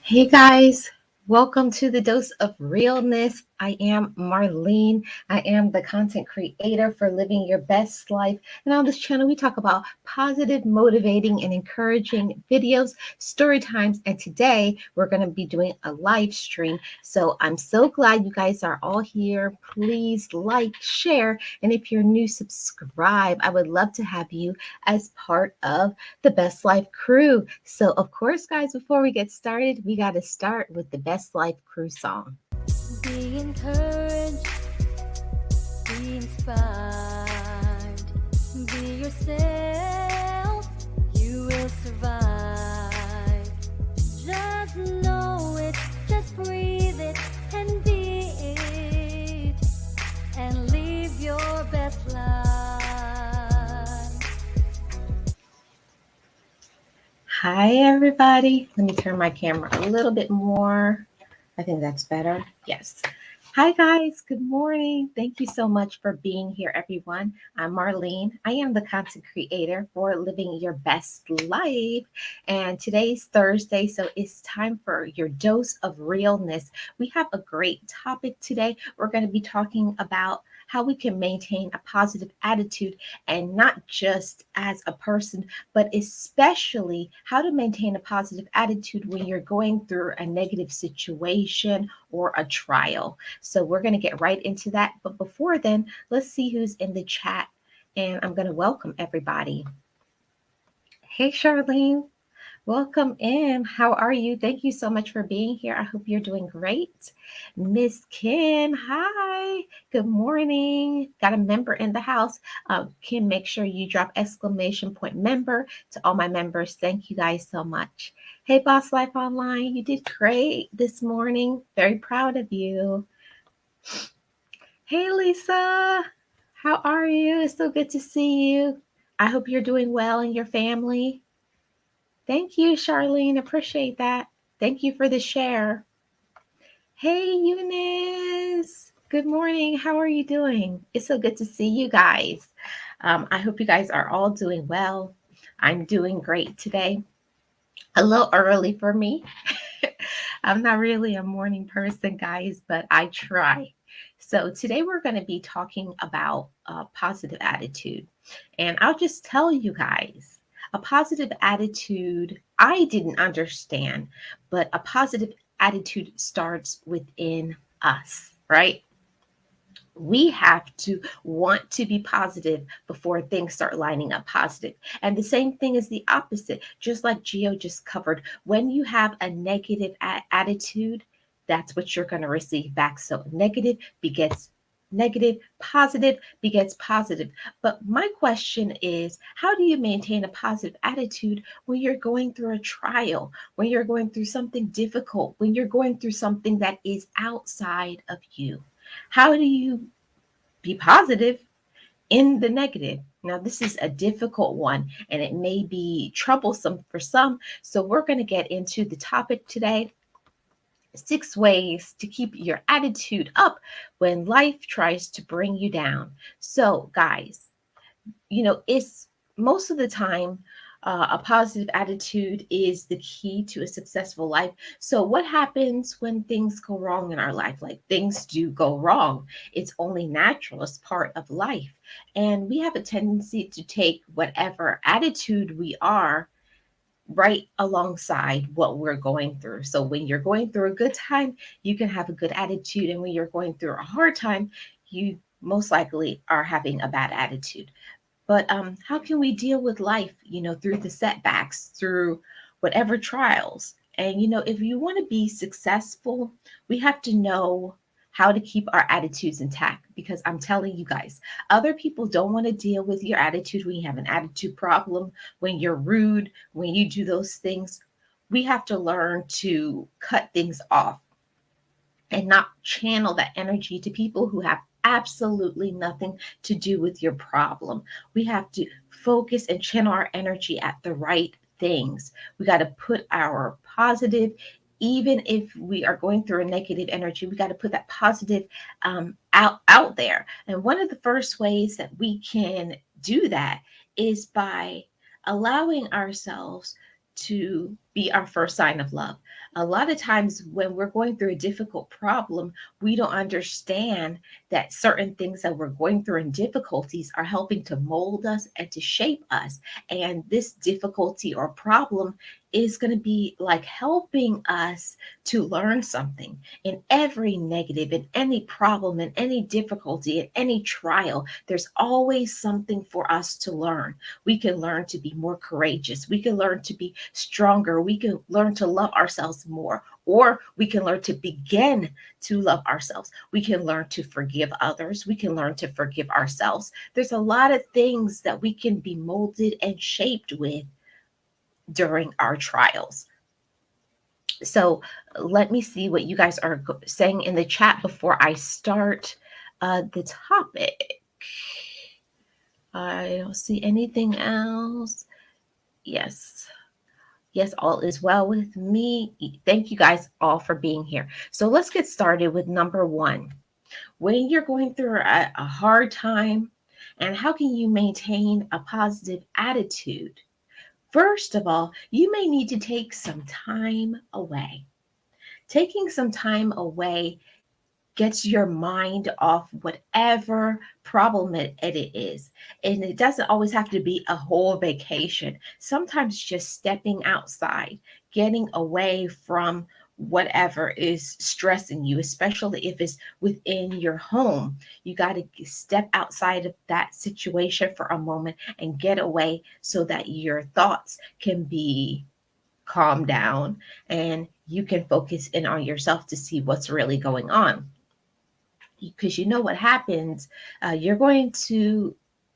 Hey guys, welcome to the Dose of Realness. I am Marlene. I am the content creator for Living Your Best Life. And on this channel, we talk about positive, motivating, and encouraging videos, story times. And today we're going to be doing a live stream. So I'm so glad you guys are all here. Please like, share, and if you're new, subscribe. I would love to have you as part of the Best Life crew. So, of course, guys, before we get started, we got to start with the Best Life crew song. Be encouraged, be inspired, be yourself, you will survive. Just know it, just breathe it, and be it, and live your best life. Hi, everybody. Let me turn my camera a little bit more. I think that's better. Yes. Hi, guys. Good morning. Thank you so much for being here, everyone. I'm Marlene. I am the content creator for Living Your Best Life. And today's Thursday, so it's time for your dose of realness. We have a great topic today. We're going to be talking about how we can maintain a positive attitude, and not just as a person, but especially how to maintain a positive attitude when you're going through a negative situation or a trial. So we're going to get right into that. But before then, let's see who's in the chat. And I'm going to welcome everybody. Hey, Charlene. Welcome in. How are you? Thank you so much for being here. I hope you're doing great. Miss Kim, hi. Good morning. Got a member in the house. Kim, make sure you drop exclamation point member to all my members. Thank you guys so much. Hey, Boss Life Online, you did great this morning. Very proud of you. Hey, Lisa. How are you? It's so good to see you. I hope you're doing well and your family. Thank you, Charlene. Appreciate that. Thank you for the share. Hey, Eunice. Good morning. How are you doing? It's so good to see you guys. I hope you guys are all doing well. I'm doing great today. A little early for me. I'm not really a morning person, guys, but I try. So today we're going to be talking about a positive attitude. And I'll just tell you guys, a positive attitude, I didn't understand, but a positive attitude starts within us, right? We have to want to be positive before things start lining up positive. And the same thing is the opposite, just like Geo just covered. When you have a negative attitude, that's what you're going to receive back. So negative begets negative, positive begets positive. But my question is, how do you maintain a positive attitude when you're going through a trial, when you're going through something difficult, when you're going through something that is outside of you? How do you be positive in the negative? Now, this is a difficult one and it may be troublesome for some. So, we're going to get into the topic today: 6 ways to keep your attitude up when life tries to bring you down. So, guys, it's most of the time a positive attitude is the key to a successful life. So, what happens when things go wrong in our life? Like, things do go wrong. It's only natural, it's part of life. And we have a tendency to take whatever attitude we are right alongside what we're going through. So, when you're going through a good time, you can have a good attitude. And when you're going through a hard time, you most likely are having a bad attitude. But how can we deal with life, through the setbacks, through whatever trials? And, if you want to be successful, we have to know how to keep our attitudes intact, because I'm telling you guys, other people don't want to deal with your attitude when you have an attitude problem, when you're rude, when you do those things. We have to learn to cut things off and not channel that energy to people who have absolutely nothing to do with your problem. We have to focus and channel our energy at the right things. We got to put our positive, even if we are going through a negative energy, we got to put that positive out there. And one of the first ways that we can do that is by allowing ourselves to be our first sign of love. A lot of times when we're going through a difficult problem, we don't understand that certain things that we're going through and difficulties are helping to mold us and to shape us. And this difficulty or problem is going to be like helping us to learn something. In every negative, in any problem, in any difficulty, in any trial, there's always something for us to learn. We can learn to be more courageous. We can learn to be stronger. We can learn to love ourselves more, or we can learn to begin to love ourselves. We can learn to forgive others. We can learn to forgive ourselves. There's a lot of things that we can be molded and shaped with during our trials. So let me see what you guys are saying in the chat before I start the topic. I don't see anything else. Yes. Yes, all is well with me. Thank you guys all for being here. So let's get started with number one. When you're going through a hard time, and how can you maintain a positive attitude? First of all, you may need to take some time away. Taking some time away gets your mind off whatever problem it is. And it doesn't always have to be a whole vacation. Sometimes just stepping outside, getting away from whatever is stressing you, especially if it's within your home. You got to step outside of that situation for a moment and get away so that your thoughts can be calmed down and you can focus in on yourself to see what's really going on. Because you know what happens, you're going to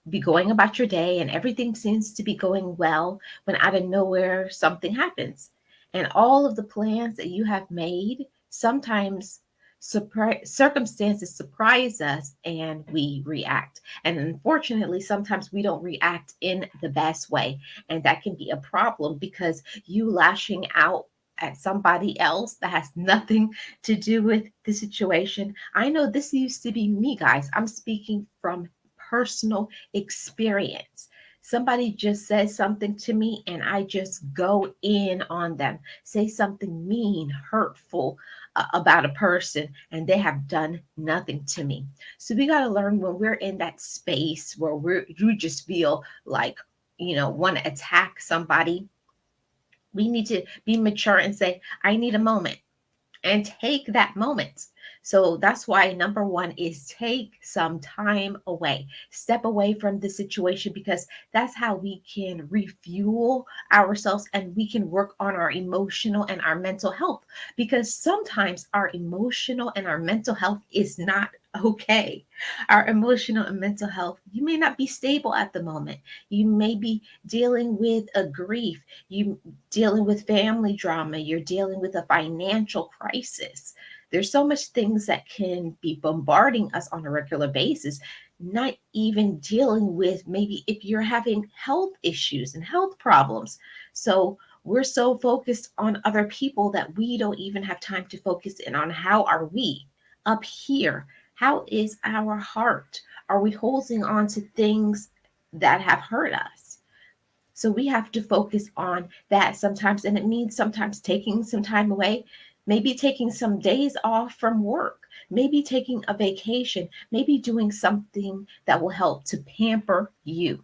be going about your day and everything seems to be going well when out of nowhere something happens. And all of the plans that you have made, sometimes circumstances surprise us and we react. And unfortunately, sometimes we don't react in the best way. And that can be a problem because you lashing out at somebody else that has nothing to do with the situation. I know this used to be me, guys. I'm speaking from personal experience. Somebody just says something to me and I just go in on them, say something mean, hurtful about a person, and they have done nothing to me. So we got to learn when we're in that space where you just feel like, want to attack somebody. We need to be mature and say, I need a moment, and take that moment. So that's why number one is take some time away, step away from the situation, because that's how we can refuel ourselves and we can work on our emotional and our mental health. Because sometimes our emotional and our mental health is not okay. Our emotional and mental health, you may not be stable at the moment. You may be dealing with a grief, you dealing with family drama, you're dealing with a financial crisis. There's so much things that can be bombarding us on a regular basis, not even dealing with maybe if you're having health issues and health problems. So we're so focused on other people that we don't even have time to focus in on how are we up here? How is our heart? Are we holding on to things that have hurt us? So we have to focus on that sometimes. And it means sometimes taking some time away, maybe taking some days off from work, maybe taking a vacation, maybe doing something that will help to pamper you.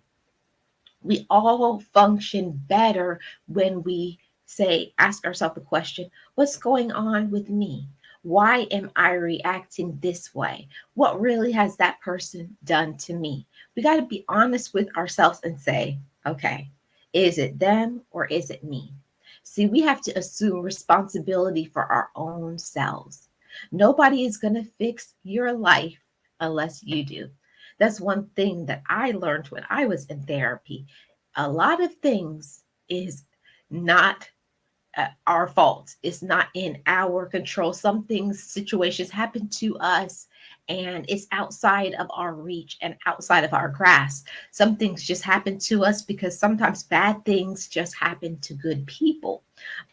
We all function better when we ask ourselves the question, what's going on with me? Why am I reacting this way? What really has that person done to me? We got to be honest with ourselves and say, okay, is it them or is it me? See, we have to assume responsibility for our own selves. Nobody is going to fix your life unless you do. That's one thing that I learned when I was in therapy. A lot of things is not our fault. It's not in our control. Some things, situations happen to us and it's outside of our reach and outside of our grasp. Some things just happen to us because sometimes bad things just happen to good people.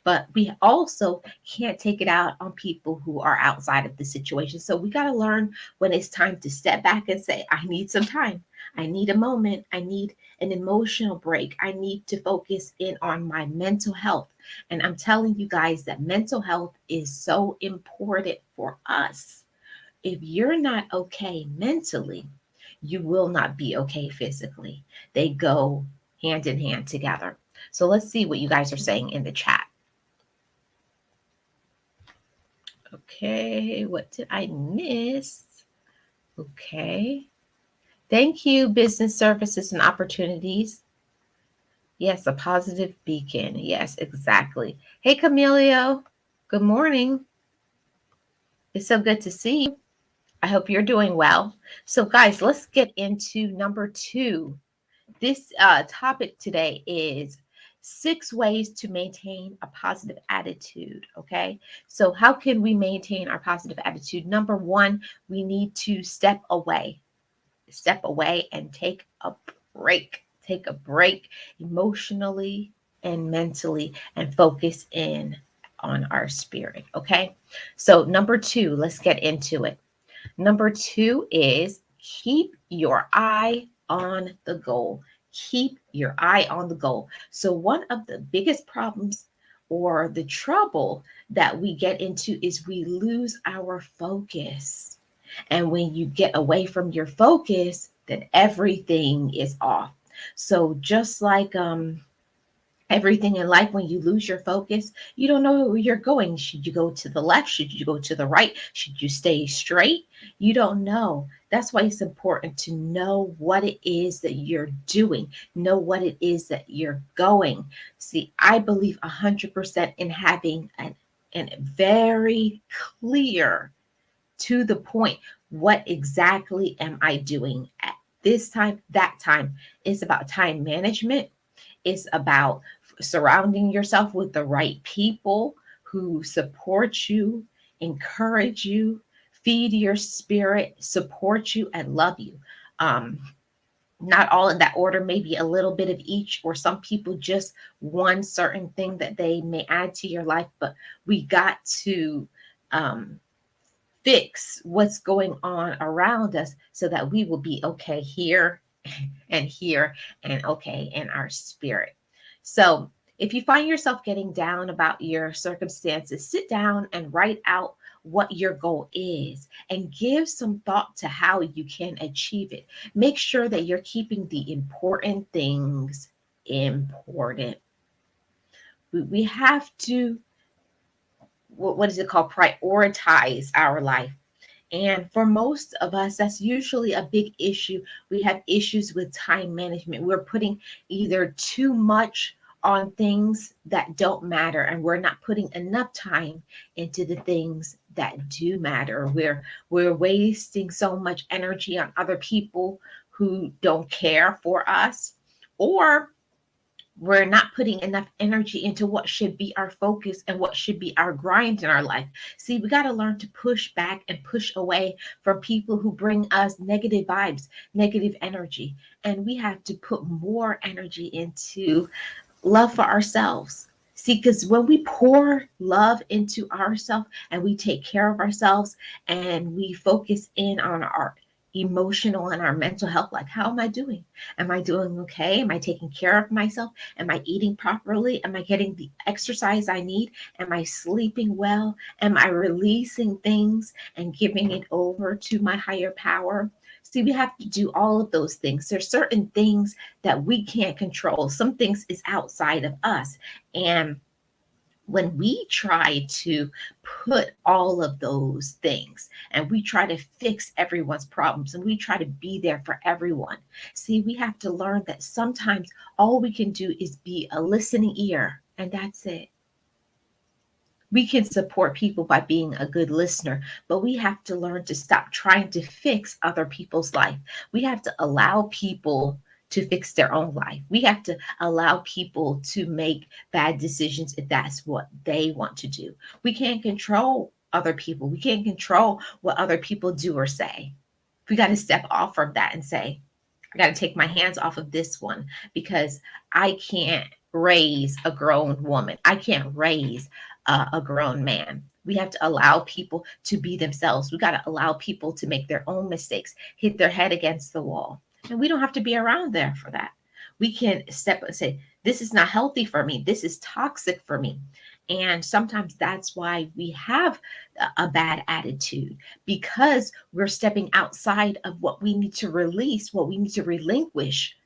But we also can't take it out on people who are outside of the situation. So we got to learn when it's time to step back and say, I need some time. I need a moment. I need an emotional break. I need to focus in on my mental health. And I'm telling you guys that mental health is so important for us. If you're not okay mentally, you will not be okay physically. They go hand in hand together. So let's see what you guys are saying in the chat. Okay, what did I miss? Okay. Thank you, business services and opportunities. Yes, a positive beacon. Yes, exactly. Hey, Camilio. Good morning. It's so good to see you. I hope you're doing well. So, guys, let's get into number 2. This topic today is 6 ways to maintain a positive attitude. Okay. So, how can we maintain our positive attitude? Number 1, we need to step away and take a break. Take a break emotionally and mentally and focus in on our spirit. Okay. So, number 2, let's get into it. Number 2 is keep your eye on the goal. Keep your eye on the goal. So, one of the biggest problems or the trouble that we get into is we lose our focus. And when you get away from your focus, then everything is off. So, just like everything in life, when you lose your focus, you don't know where you're going. Should you go to the left? Should you go to the right? Should you stay straight? You don't know. That's why it's important to know what it is that you're doing, know what it is that you're going. See, I believe 100% in having an very clear, to the point, what exactly am I doing at this time, that time. It's about time management. It's about surrounding yourself with the right people who support you, encourage you, feed your spirit, support you, and love you. Um, Not all in that order, maybe a little bit of each, or some people just one certain thing that they may add to your life, but we got to um, fix what's going on around us so that we will be okay here and here and okay in our spirit. So, if you find yourself getting down about your circumstances, sit down and write out what your goal is and give some thought to how you can achieve it. Make sure that you're keeping the important things important. We have to, what is it called? Prioritize our life. And for most of us, that's usually a big issue. We have issues with time management. We're putting either too much on things that don't matter, and we're not putting enough time into the things that do matter. We're wasting so much energy on other people who don't care for us, or we're not putting enough energy into what should be our focus and what should be our grind in our life. See, we got to learn to push back and push away from people who bring us negative vibes, negative energy. And we have to put more energy into love for ourselves. See, because when we pour love into ourselves and we take care of ourselves and we focus in on our emotional and our mental health, like, how am I doing? Am I doing okay? Am I taking care of myself? Am I eating properly? Am I getting the exercise I need? Am I sleeping well? Am I releasing things and giving it over to my higher power? See, we have to do all of those things. There's certain things that we can't control. Some things is outside of us. And when we try to put all of those things and we try to fix everyone's problems and we try to be there for everyone, see, we have to learn that sometimes all we can do is be a listening ear, and that's it. We can support people by being a good listener, but we have to learn to stop trying to fix other people's life. We have to allow people to fix their own life. We have to allow people to make bad decisions if that's what they want to do. We can't control other people. We can't control what other people do or say. We got to step off from that and say, I got to take my hands off of this one because I can't raise a grown woman. I can't raise a grown man. We have to allow people to be themselves. We got to allow people to make their own mistakes, hit their head against the wall. And we don't have to be around there for that. We can step and say, this is not healthy for me. This is toxic for me. And sometimes that's why we have a bad attitude, because we're stepping outside of what we need to release, what we need to relinquish,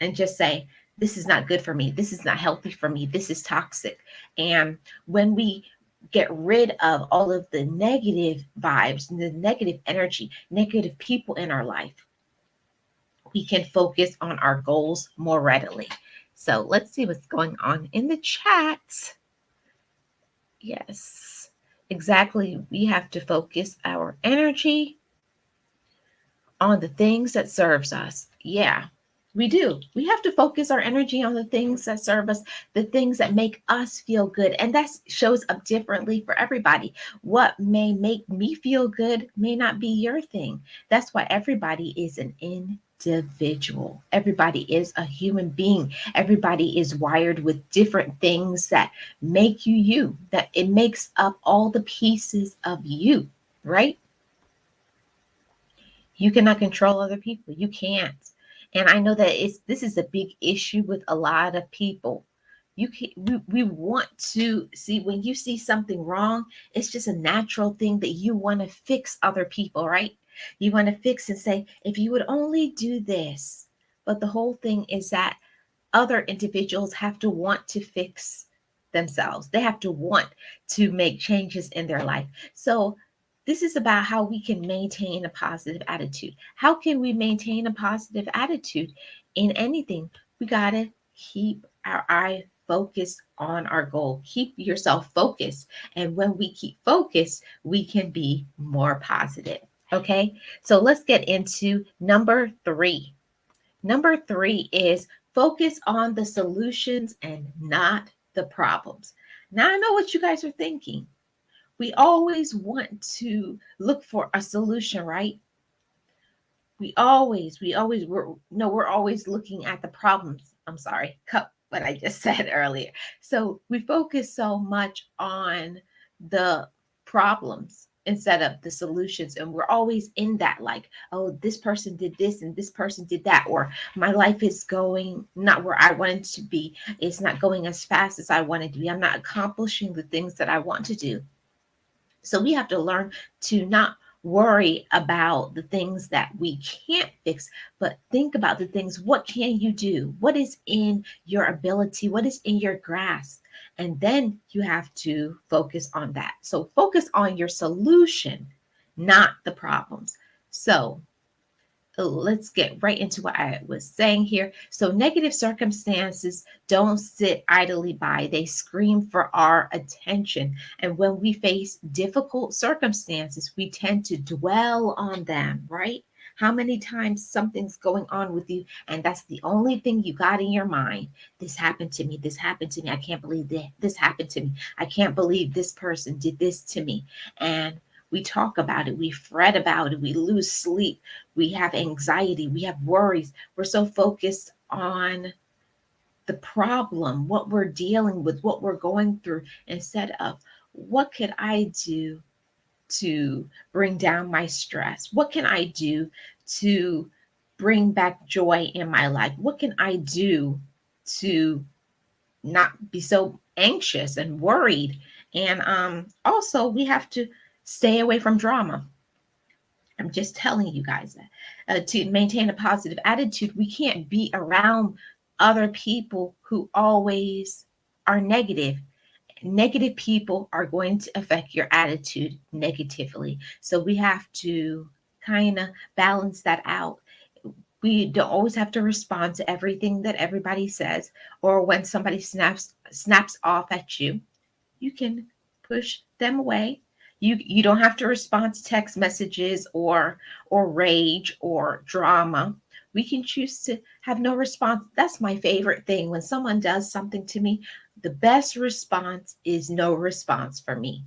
and just say, this is not good for me. This is not healthy for me. This is toxic. And when we get rid of all of the negative vibes and the negative energy, negative people in our life, we can focus on our goals more readily. So let's see what's going on in the chat. Yes, exactly. We have to focus our energy on the things that serves us. Yeah, we do. We have to focus our energy on the things that serve us, the things that make us feel good. And that shows up differently for everybody. What may make me feel good may not be your thing. That's why everybody is an individual. Everybody is a human being. Everybody is wired with different things that make you you, that it makes up all the pieces of you, right? You cannot control other people. You can't. And I know that this is a big issue with a lot of people. We want to see, when you see something wrong, it's just a natural thing that you want to fix other people, right? You want to fix and say, if you would only do this. But the whole thing is that other individuals have to want to fix themselves. They have to want to make changes in their life. So this is about how we can maintain a positive attitude. How can we maintain a positive attitude in anything? We got to keep our eye focused on our goal. Keep yourself focused. And when we keep focused, we can be more positive. Okay, so let's get into number 3. Number 3 is focus on the solutions and not the problems. Now, I know what you guys are thinking. We always want to look for a solution, right? We're always looking at the problems. I'm sorry, cut what I just said earlier. So we focus so much on the problems instead of the solutions. And we're always in that, like, oh, this person did this and this person did that, or my life is going not where I wanted to be. It's not going as fast as I wanted to be. I'm not accomplishing the things that I want to do. So we have to learn to not worry about the things that we can't fix, but think about the things. What can you do? What is in your ability? What is in your grasp? And then you have to focus on that. So focus on your solution, not the problems. So let's get right into what I was saying here. So negative circumstances don't sit idly by. They scream for our attention. And when we face difficult circumstances, we tend to dwell on them, right? How many times something's going on with you and that's the only thing you got in your mind? This happened to me. This happened to me. I can't believe that this happened to me. I can't believe this person did this to me. And we talk about it, we fret about it, we lose sleep, we have anxiety, we have worries. We're so focused on the problem, what we're dealing with, what we're going through, instead of what could I do to bring down my stress? What can I do to bring back joy in my life? What can I do to not be so anxious and worried? And also, we have to stay away from drama. I'm just telling you guys that to maintain a positive attitude, we can't be around other people who always are negative. Negative people are going to affect your attitude negatively. So we have to kind of balance that out. We don't always have to respond to everything that everybody says, or when somebody snaps off at you, you can push them away. You don't have to respond to text messages or rage or drama. We can choose to have no response. That's my favorite thing. When someone does something to me, the best response is no response for me.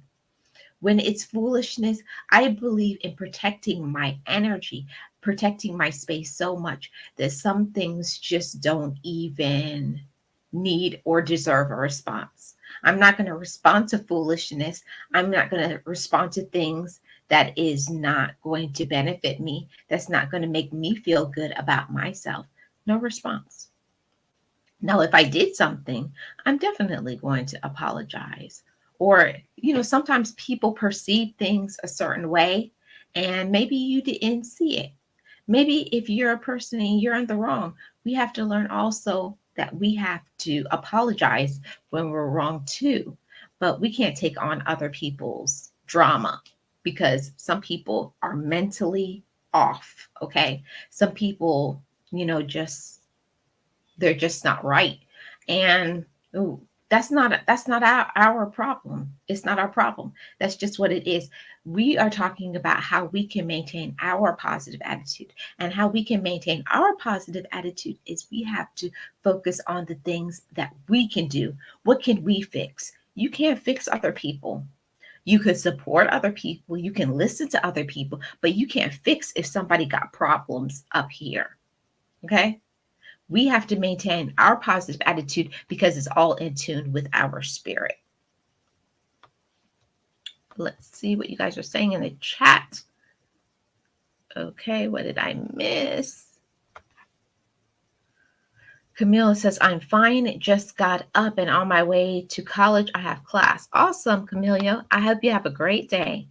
When it's foolishness, I believe in protecting my energy, protecting my space so much that some things just don't even need or deserve a response. I'm not going to respond to foolishness. I'm not going to respond to things that is not going to benefit me, that's not going to make me feel good about myself. No response. Now, if I did something, I'm definitely going to apologize. Or, sometimes people perceive things a certain way and maybe you didn't see it. Maybe if you're a person and you're in the wrong, we have to learn also that we have to apologize when we're wrong too. But we can't take on other people's drama because some people are mentally off. Okay. Some people, just they're just not right. And ooh, that's not our problem. It's not our problem. That's just what it is. We are talking about how we can maintain our positive attitude. And how we can maintain our positive attitude is we have to focus on the things that we can do. What can we fix? You can't fix other people. You could support other people, you can listen to other people, but you can't fix if somebody got problems up here. Okay? We have to maintain our positive attitude because it's all in tune with our spirit. Let's see what you guys are saying in the chat. Okay, what did I miss? Camila says, I'm fine. Just got up and on my way to college. I have class. Awesome, Camila. I hope you have a great day.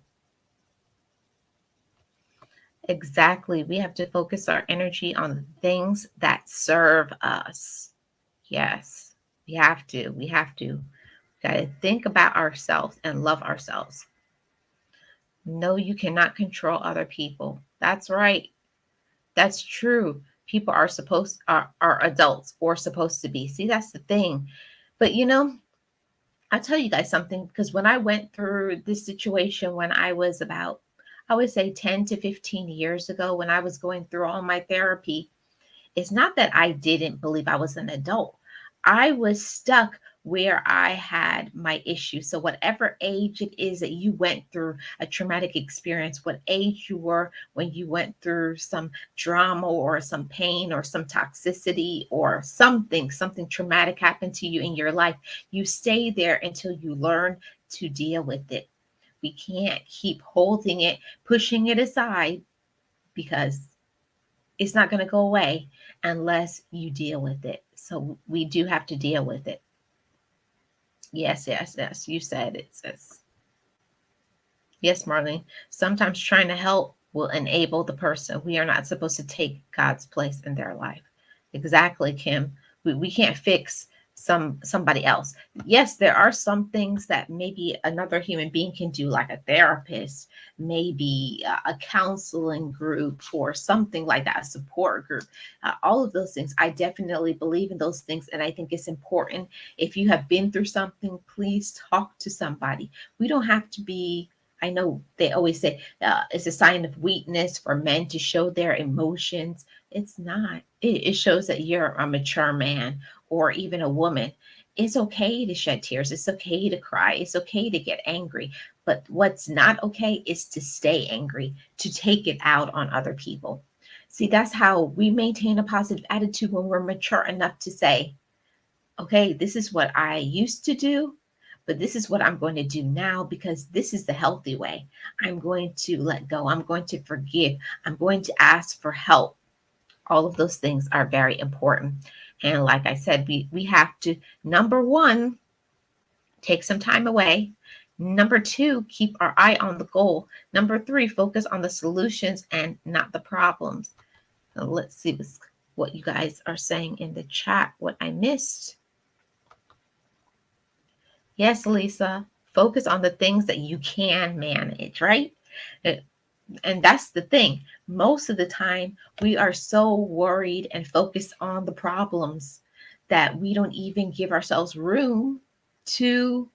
Exactly. We have to focus our energy on the things that serve us. Yes, we have to. We have to. Got to think about ourselves and love ourselves. No, you cannot control other people. That's right. That's true. People are adults or supposed to be. See, that's the thing. But I'll tell you guys something, because when I went through this situation when I was about, I would say 10 to 15 years ago, when I was going through all my therapy, it's not that I didn't believe I was an adult. I was stuck where I had my issue. So, whatever age it is that you went through a traumatic experience, what age you were when you went through some drama or some pain or some toxicity or something traumatic happened to you in your life, you stay there until you learn to deal with it. We can't keep holding it, pushing it aside, because it's not going to go away unless you deal with it. So we do have to deal with it. Yes, yes, yes. You said it, sis. Yes, Marlene. Sometimes trying to help will enable the person. We are not supposed to take God's place in their life. Exactly, Kim. We can't fix somebody else. Yes, there are some things that maybe another human being can do, like a therapist, maybe a counseling group or something like that, a support group. All of those things, I definitely believe in those things, and I think it's important. If you have been through something, please talk to somebody. We don't have to be, I know they always say it's a sign of weakness for men to show their emotions. It's not. It shows that you're a mature man or even a woman. It's okay to shed tears. It's okay to cry. It's okay to get angry. But what's not okay is to stay angry, to take it out on other people. See, that's how we maintain a positive attitude when we're mature enough to say, okay, this is what I used to do, but this is what I'm going to do now because this is the healthy way. I'm going to let go. I'm going to forgive. I'm going to ask for help. All of those things are very important. And like I said, we have to, number one, take some time away. Number two, keep our eye on the goal. Number three, focus on the solutions and not the problems. So let's see what you guys are saying in the chat, what I missed. Yes, Lisa, focus on the things that you can manage, right? And that's the thing. Most of the time, we are so worried and focused on the problems that we don't even give ourselves room to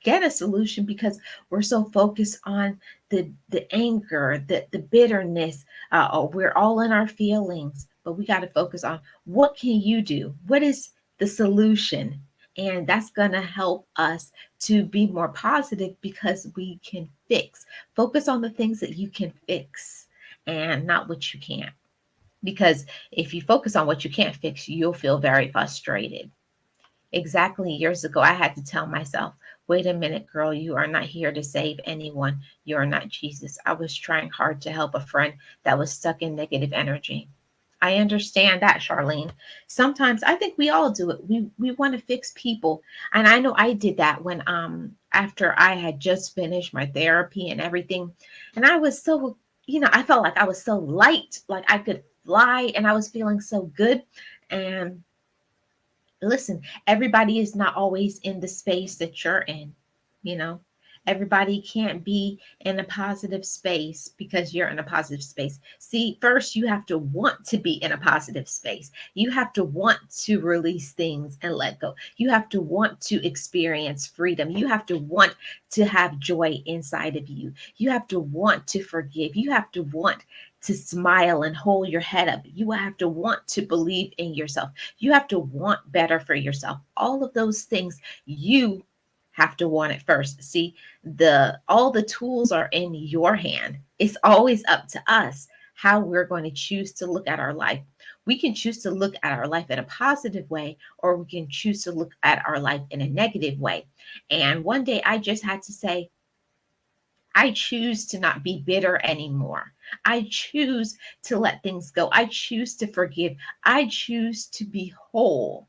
get a solution because we're so focused on the anger, the bitterness. We're all in our feelings, but we got to focus on what can you do? What is the solution? And that's going to help us to be more positive because we can fix. Focus on the things that you can fix and not what you can't. Because if you focus on what you can't fix, you'll feel very frustrated. Exactly. Years ago, I had to tell myself, wait a minute, girl, you are not here to save anyone. You are not Jesus. I was trying hard to help a friend that was stuck in negative energy. I understand that, Charlene. Sometimes I think we all do it. We want to fix people. And I know I did that when after I had just finished my therapy and everything. And I was so, I felt like I was so light, like I could fly and I was feeling so good. And listen, everybody is not always in the space that you're in, you know. Everybody can't be in a positive space because you're in a positive space. See, first you have to want to be in a positive space. You have to want to release things and let go. You have to want to experience freedom. You have to want to have joy inside of you. You have to want to forgive. You have to want to smile and hold your head up. You have to want to believe in yourself. You have to want better for yourself. All of those things you have to want it first. See, the all the tools are in your hand. It's always up to us how we're going to choose to look at our life. We can choose to look at our life in a positive way, or we can choose to look at our life in a negative way. And one day I just had to say, I choose to not be bitter anymore. I choose to let things go. I choose to forgive. I choose to be whole.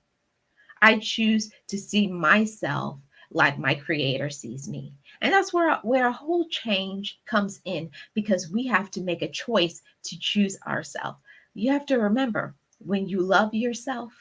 I choose to see myself like my creator sees me. And that's where a whole change comes in, because we have to make a choice to choose ourselves. You have to remember, when you love yourself,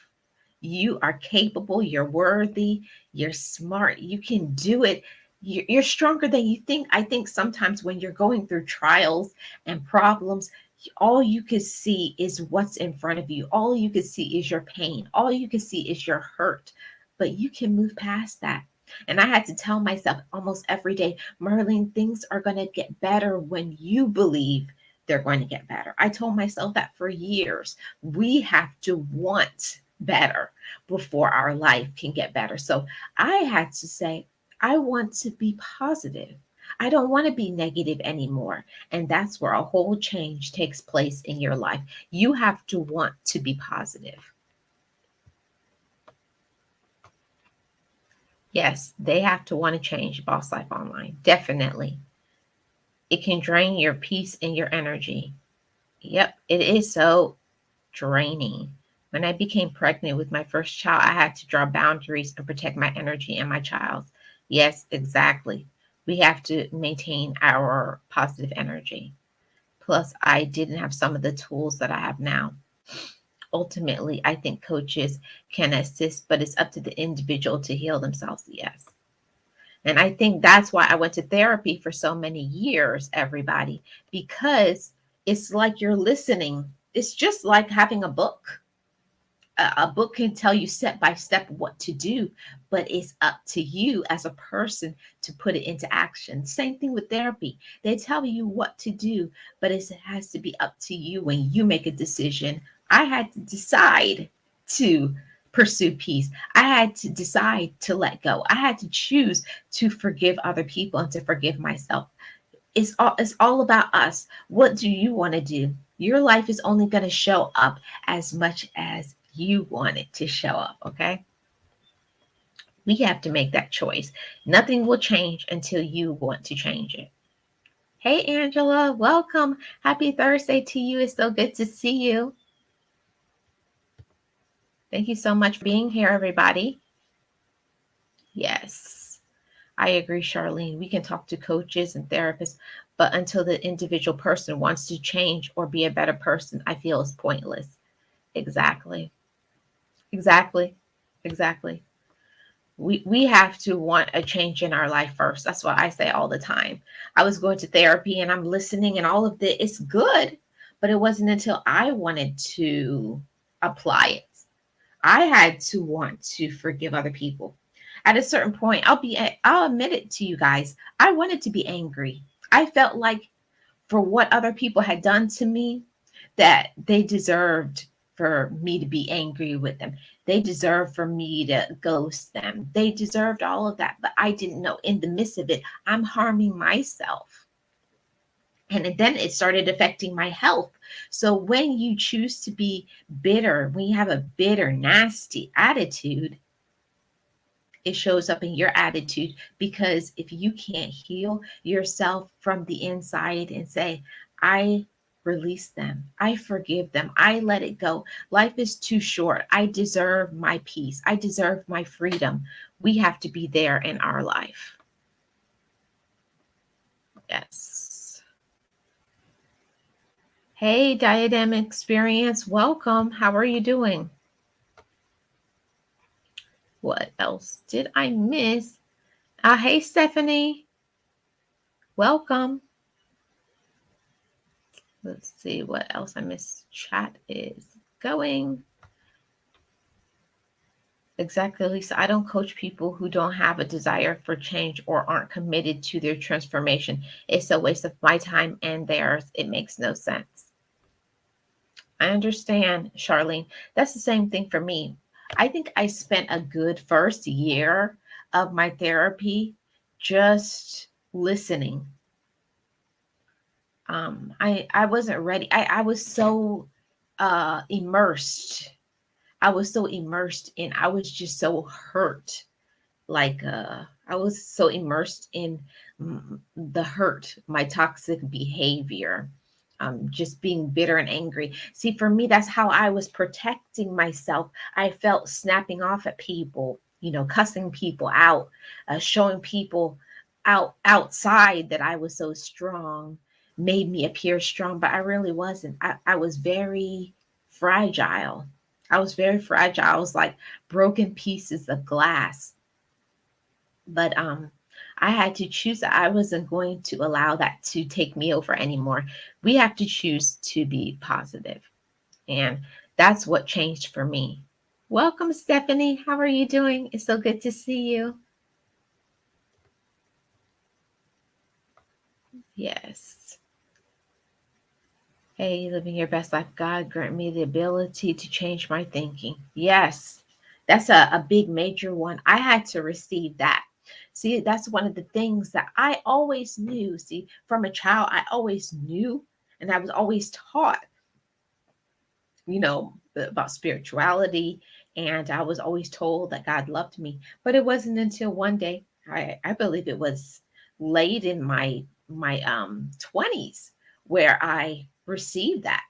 you are capable, you're worthy, you're smart, you can do it. You're stronger than you think. I think sometimes when you're going through trials and problems, all you can see is what's in front of you. All you can see is your pain. All you can see is your hurt. But you can move past that. And I had to tell myself almost every day, Marlene, things are going to get better when you believe they're going to get better. I told myself that for years. We have to want better before our life can get better. So I had to say, I want to be positive. I don't want to be negative anymore. And that's where a whole change takes place in your life. You have to want to be positive. Yes, they have to want to change Boss Life Online. Definitely. It can drain your peace and your energy. Yep, it is so draining. When I became pregnant with my first child, I had to draw boundaries and protect my energy and my child's. Yes, exactly. We have to maintain our positive energy. Plus, I didn't have some of the tools that I have now. Ultimately, I think coaches can assist, but it's up to the individual to heal themselves. Yes. And I think that's why I went to therapy for so many years, everybody, because it's like you're listening. It's just like having a book. A book can tell you step by step what to do, but it's up to you as a person to put it into action. Same thing with therapy. They tell you what to do, but it has to be up to you when you make a decision. I had to decide to pursue peace. I had to decide to let go. I had to choose to forgive other people and to forgive myself. It's all about us. What do you want to do? Your life is only going to show up as much as you want it to show up, okay? We have to make that choice. Nothing will change until you want to change it. Hey, Angela, welcome. Happy Thursday to you. It's so good to see you. Thank you so much for being here, everybody. Yes, I agree, Charlene. We can talk to coaches and therapists, but until the individual person wants to change or be a better person, I feel it's pointless. Exactly. Exactly. Exactly. We have to want a change in our life first. That's what I say all the time. I was going to therapy and I'm listening and all of this is good, but it wasn't until I wanted to apply it. I had to want to forgive other people. At a certain point, I'll admit it to you guys. I wanted to be angry. I felt like for what other people had done to me, that they deserved for me to be angry with them. They deserved for me to ghost them. They deserved all of that. But I didn't know in the midst of it, I'm harming myself. And then it started affecting my health. So when you choose to be bitter, when you have a bitter, nasty attitude, it shows up in your attitude. Because if you can't heal yourself from the inside and say, I release them, I forgive them, I let it go. Life is too short. I deserve my peace. I deserve my freedom. We have to be there in our life. Yes. Hey, Diadem Experience, welcome. How are you doing? What else did I miss? Hey, Stephanie. Welcome. Let's see what else I missed. Chat is going. Exactly, Lisa. I don't coach people who don't have a desire for change or aren't committed to their transformation. It's a waste of my time and theirs. It makes no sense. I understand, Charlene. That's the same thing for me. I think I spent a good first year of my therapy just listening. I wasn't ready. I was so immersed. I was so immersed in, I was just so hurt. Like I was so immersed in the hurt, my toxic behavior, just being bitter and angry. See, for me, that's how I was protecting myself. I felt snapping off at people, cussing people out, showing people outside that I was so strong, made me appear strong, but I really wasn't. I was very fragile. I was very fragile. I was like broken pieces of glass. But I had to choose that I wasn't going to allow that to take me over anymore. We have to choose to be positive. And that's what changed for me. Welcome, Stephanie. How are you doing? It's so good to see you. Yes. Hey, living your best life. God grant me the ability to change my thinking. Yes. That's a big major one. I had to receive that. See, that's one of the things that I always knew. See, from a child, I always knew, and I was always taught, about spirituality. And I was always told that God loved me. But it wasn't until one day, I believe it was late in my 20s, where I received that.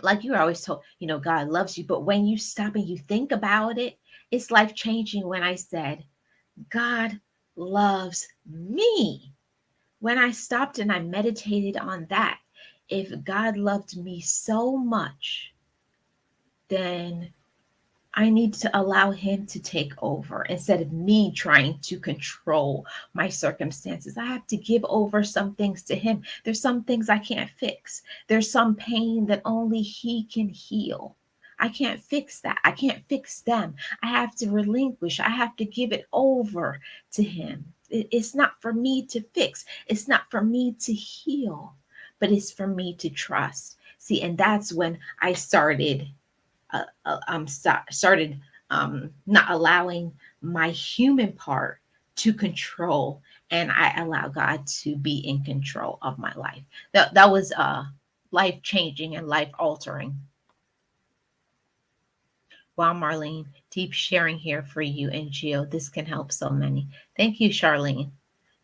Like you were always told, God loves you. But when you stop and you think about it, it's life changing when I said, God loves me. When I stopped and I meditated on that, if God loved me so much, then I need to allow him to take over instead of me trying to control my circumstances. I have to give over some things to him. There's some things I can't fix. There's some pain that only he can heal. I can't fix that. I can't fix them. I have to relinquish. I have to give it over to him. It's not for me to fix. It's not for me to heal, but it's for me to trust. See, and that's when I started not allowing my human part to control, and I allow God to be in control of my life. That was life changing and life altering. Wow, Marlene, deep sharing here for you and Gio. This can help so many. Thank you, Charlene.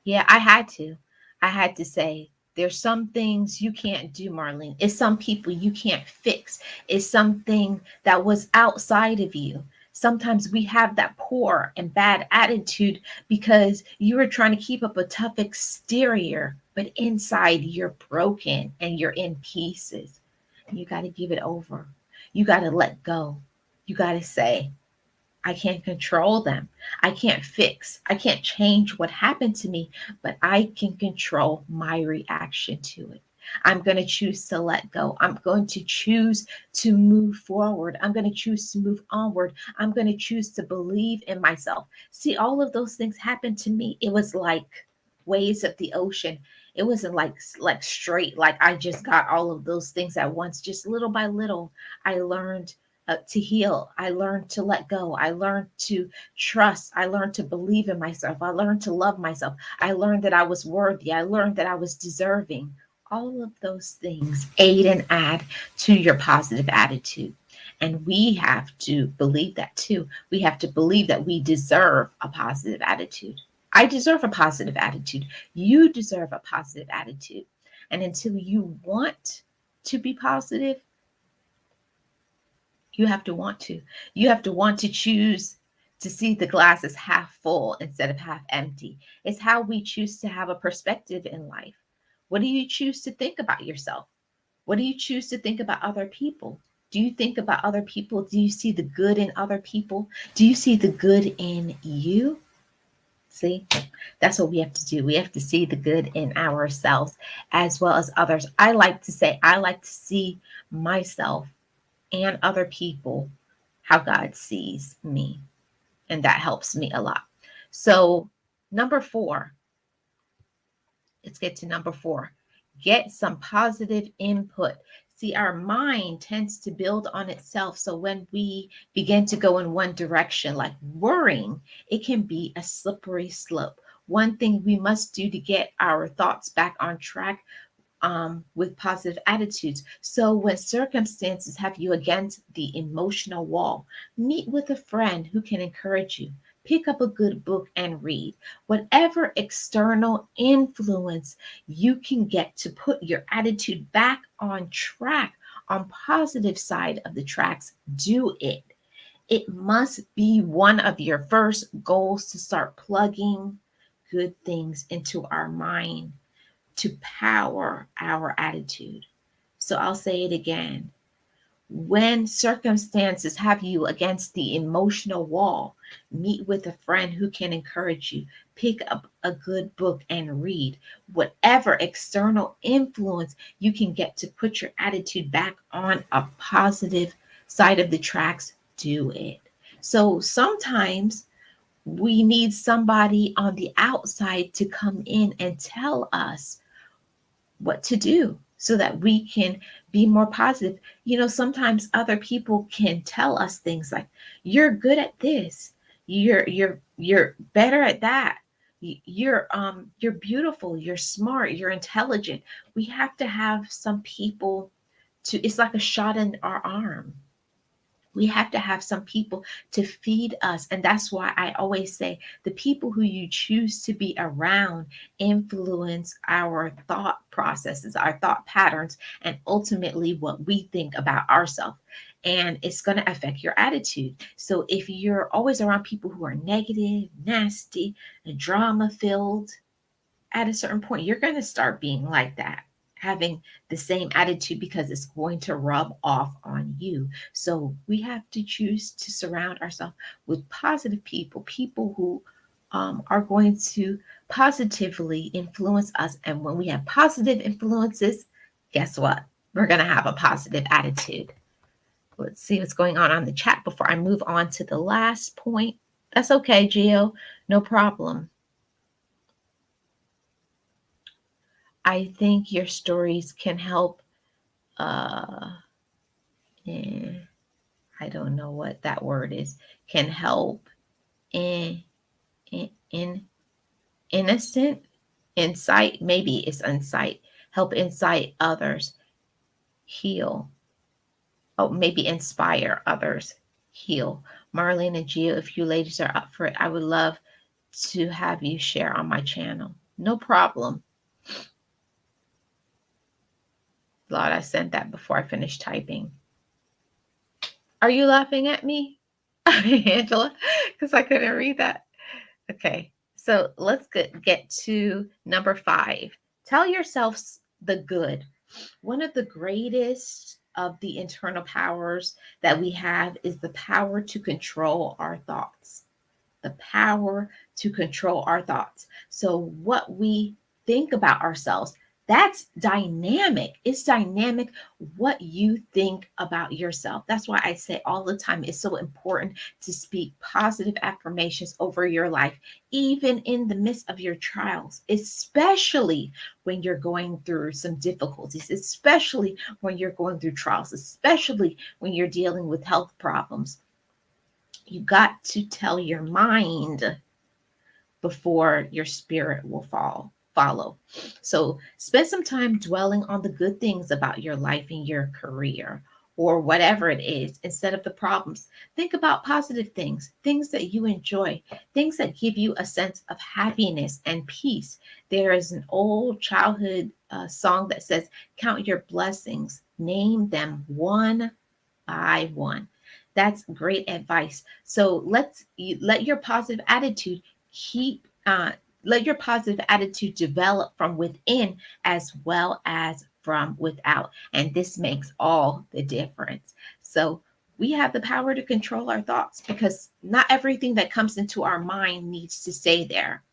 Yeah, I had to say, there's some things you can't do, Marlene. It's some people you can't fix. It's something that was outside of you. Sometimes we have that poor and bad attitude because you are trying to keep up a tough exterior, but inside you're broken and you're in pieces. You got to give it over. You got to let go. You got to say, I can't control them. I can't fix. I can't change what happened to me, but I can control my reaction to it. I'm going to choose to let go. I'm going to choose to move forward. I'm going to choose to move onward. I'm going to choose to believe in myself. See, all of those things happened to me. It was like waves of the ocean. It wasn't like straight, like I just got all of those things at once. Just little by little, I learned to heal. I learned to let go. I learned to trust. I learned to believe in myself. I learned to love myself. I learned that I was worthy. I learned that I was deserving. All of those things aid and add to your positive attitude. And we have to believe that too. We have to believe that we deserve a positive attitude. I deserve a positive attitude. You deserve a positive attitude. And until you want to be positive, you have to want to. You have to want to choose to see the glass as half full instead of half empty. It's how we choose to have a perspective in life. What do you choose to think about yourself? What do you choose to think about other people? Do you think about other people? Do you see the good in other people? Do you see the good in you? See, that's what we have to do. We have to see the good in ourselves as well as others. I like to say, I like to see myself and other people how God sees me. And that helps me a lot. So, number 4, let's get to number 4. Get some positive input. See, our mind tends to build on itself. So when we begin to go in one direction, like worrying, it can be a slippery slope. One thing we must do to get our thoughts back on track with positive attitudes. So when circumstances have you against the emotional wall, meet with a friend who can encourage you. Pick up a good book and read. Whatever external influence you can get to put your attitude back on track, on positive side of the tracks, do it. It must be one of your first goals to start plugging good things into our mind to power our attitude. So I'll say it again. When circumstances have you against the emotional wall, meet with a friend who can encourage you. Pick up a good book and read. Whatever external influence you can get to put your attitude back on a positive side of the tracks, do it. So sometimes we need somebody on the outside to come in and tell us what to do so that we can be more positive. Sometimes other people can tell us things like, you're good at this, you're better at that, you're beautiful, you're smart, you're intelligent. We have to have some people to, it's like a shot in our arm. We have to have some people to feed us. And that's why I always say the people who you choose to be around influence our thought processes, our thought patterns, and ultimately what we think about ourselves. And it's going to affect your attitude. So if you're always around people who are negative, nasty, and drama filled, at a certain point, you're going to start being like that, having the same attitude, because it's going to rub off on you. So we have to choose to surround ourselves with positive people, people who are going to positively influence us. And when we have positive influences, guess what? We're going to have a positive attitude. Let's see what's going on the chat before I move on to the last point. That's okay, Gio. No problem. I think your stories can help. I don't know what that word is. Can help in innocent insight. Maybe it's insight. Help insight others. Heal. Oh, maybe inspire others. Heal. Marlene and Gio, if you ladies are up for it, I would love to have you share on my channel. No problem. Lord, I sent that before I finished typing. Are you laughing at me, Angela? Because I couldn't read that. Okay, so let's get to number 5. Tell yourself the good. One of the greatest of the internal powers that we have is the power to control our thoughts. The power to control our thoughts. So what we think about ourselves, that's dynamic. It's dynamic what you think about yourself. That's why I say all the time it's so important to speak positive affirmations over your life, even in the midst of your trials, especially when you're going through some difficulties, especially when you're going through trials, especially when you're dealing with health problems. You got to tell your mind before your spirit will follow. So spend some time dwelling on the good things about your life and your career, or whatever it is instead of the problems. Think about positive things, things that you enjoy, things that give you a sense of happiness and peace. There is an old childhood song that says, count your blessings, name them one by one. That's great advice. So let your positive attitude keep let your positive attitude develop from within as well as from without, and this makes all the difference. So we have the power to control our thoughts because not everything that comes into our mind needs to stay there.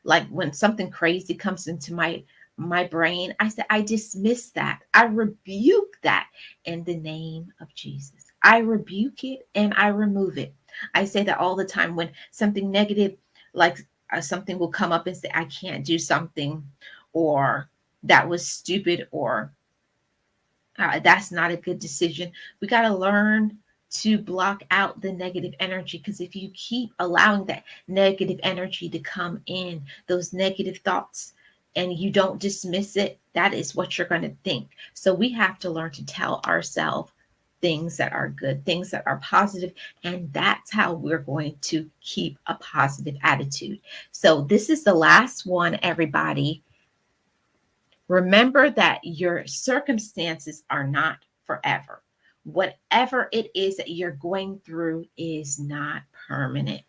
Like when something crazy comes into my brain, I say I dismiss that. I rebuke that in the name of Jesus. I rebuke it and I remove it. I say that all the time when something negative, like something will come up and say I can't do something, or that was stupid, or that's not a good decision. We got to learn to block out the negative energy, because if you keep allowing that negative energy to come in, those negative thoughts, and you don't dismiss it, that is what you're going to think. So we have to learn to tell ourselves things that are good, things that are positive, and that's how we're going to keep a positive attitude. So this is the last one, everybody. Remember that your circumstances are not forever. Whatever it is that you're going through is not permanent.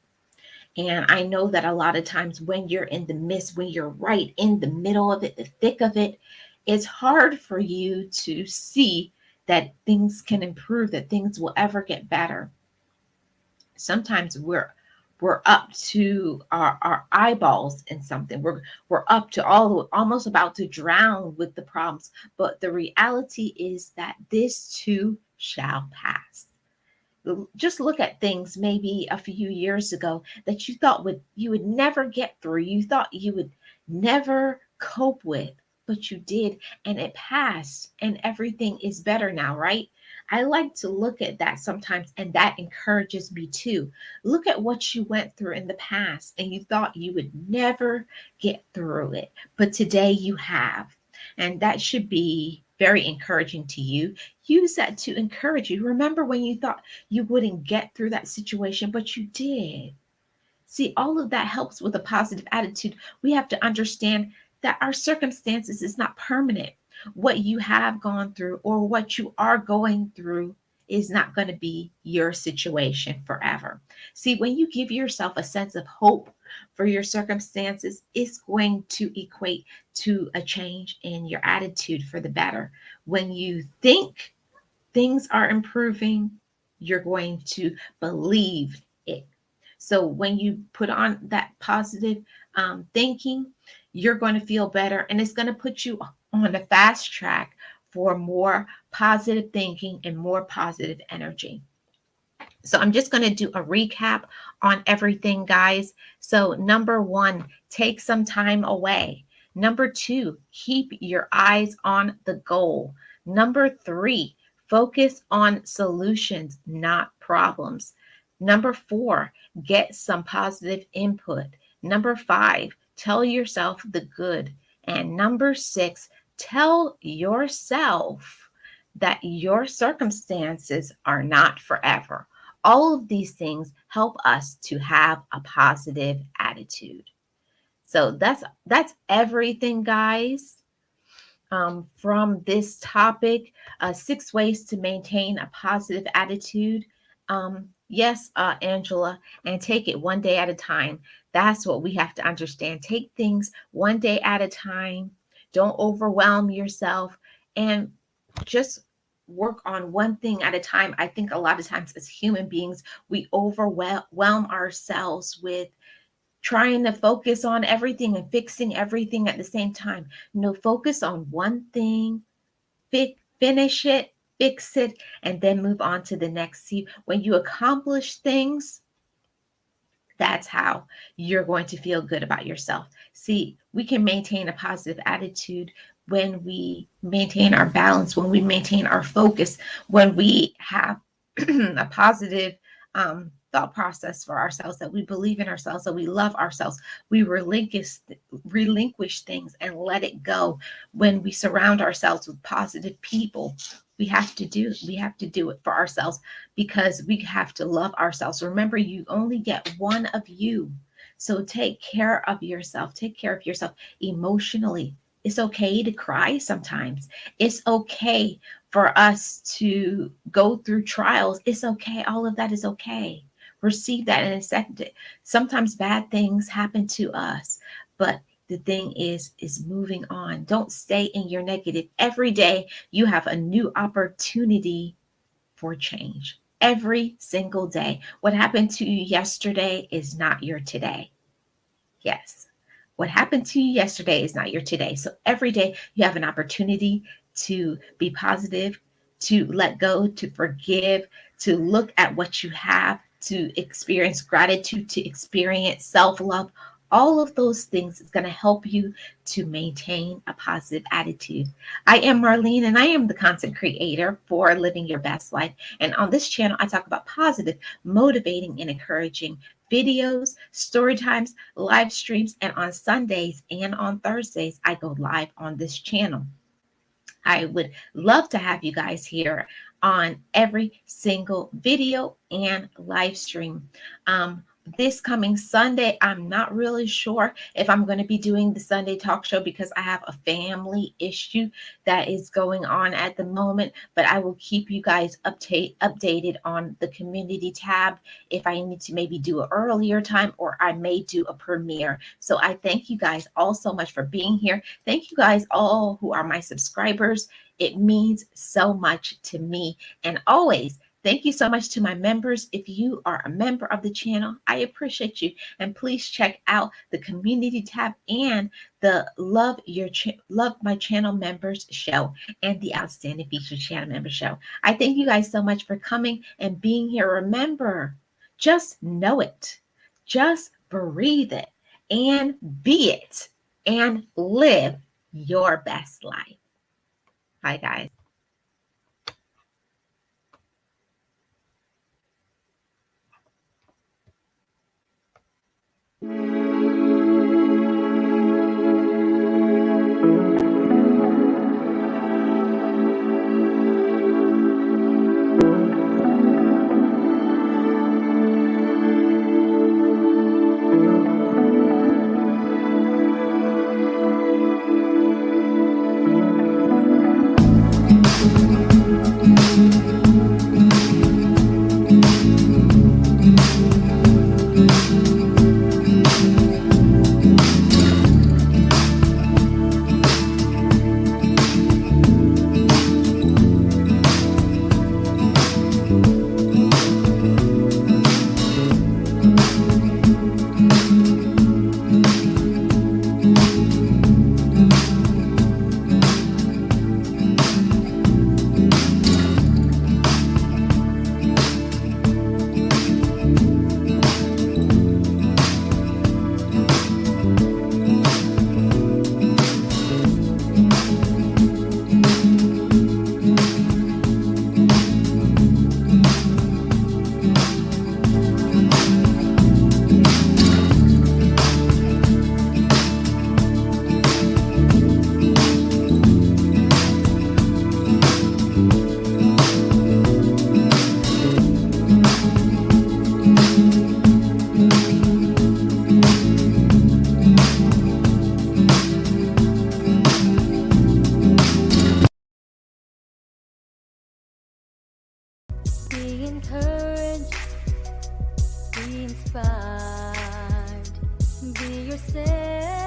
And I know that a lot of times when you're in the midst, when you're right in the middle of it, the thick of it, it's hard for you to see that things can improve, that things will ever get better. Sometimes we're up to our eyeballs in something. We're up to almost about to drown with the problems. But the reality is that this too shall pass. Just look at things maybe a few years ago that you thought you would never get through. You thought you would never cope with, but you did, and it passed, and everything is better now, right? I like to look at that sometimes, and that encourages me too. Look at what you went through in the past, and you thought you would never get through it, but today you have. And that should be very encouraging to you. Use that to encourage you. Remember when you thought you wouldn't get through that situation, but you did. See, all of that helps with a positive attitude. We have to understand that our circumstances is not permanent. What you have gone through or what you are going through is not going to be your situation forever. See, when you give yourself a sense of hope for your circumstances, it's going to equate to a change in your attitude for the better. When you think things are improving, you're going to believe it. So when you put on that positive thinking, you're going to feel better, and it's going to put you on a fast track for more positive thinking and more positive energy. So I'm just going to do a recap on everything, guys. So number one, take some time away. Number two, keep your eyes on the goal. Number three, focus on solutions, not problems. Number four, get some positive input. Number five, tell yourself the good. And number six, tell yourself that your circumstances are not forever. All of these things help us to have a positive attitude. So that's everything, guys, from this topic. 6 ways to maintain a positive attitude. Yes, Angela, and take it one day at a time. That's what we have to understand. Take things one day at a time. Don't overwhelm yourself, and just work on one thing at a time. I think a lot of times as human beings, we overwhelm ourselves with trying to focus on everything and fixing everything at the same time. No, focus on one thing, finish it, fix it, and then move on to the next. See, when you accomplish things, that's how you're going to feel good about yourself. See, we can maintain a positive attitude when we maintain our balance, when we maintain our focus, when we have a positive thought process for ourselves, that we believe in ourselves, that we love ourselves. We relinquish things and let it go. When we surround ourselves with positive people, We have to do it for ourselves, because we have to love ourselves. Remember, you only get one of you. So take care of yourself. Take care of yourself emotionally. It's okay to cry sometimes. It's okay for us to go through trials. It's okay. All of that is okay. Receive that and accept it. Sometimes bad things happen to us, but the thing is moving on. Don't stay in your negative. Every day you have a new opportunity for change. Every single day. What happened to you yesterday is not your today. Yes. What happened to you yesterday is not your today. So every day you have an opportunity to be positive, to let go, to forgive, to look at what you have, to experience gratitude, to experience self love. All of those things is going to help you to maintain a positive attitude. I am Marlene, and I am the content creator for Living Your Best Life. And on this channel, I talk about positive, motivating, and encouraging videos, story times, live streams, and on Sundays and on Thursdays, I go live on this channel. I would love to have you guys here on every single video and live stream. This coming Sunday, I'm not really sure if I'm going to be doing the Sunday talk show, because I have a family issue that is going on at the moment, but I will keep you guys updated on the community tab if I need to maybe do an earlier time, or I may do a premiere. So I thank you guys all so much for being here. Thank you guys all who are my subscribers. It means so much to me. And always, thank you so much to my members. If you are a member of the channel, I appreciate you. And please check out the community tab and the Love My Channel Members show and the Outstanding Featured Channel Member show. I thank you guys so much for coming and being here. Remember, just know it. Just breathe it and be it and live your best life. Bye, guys. Be encouraged, be inspired, be yourself.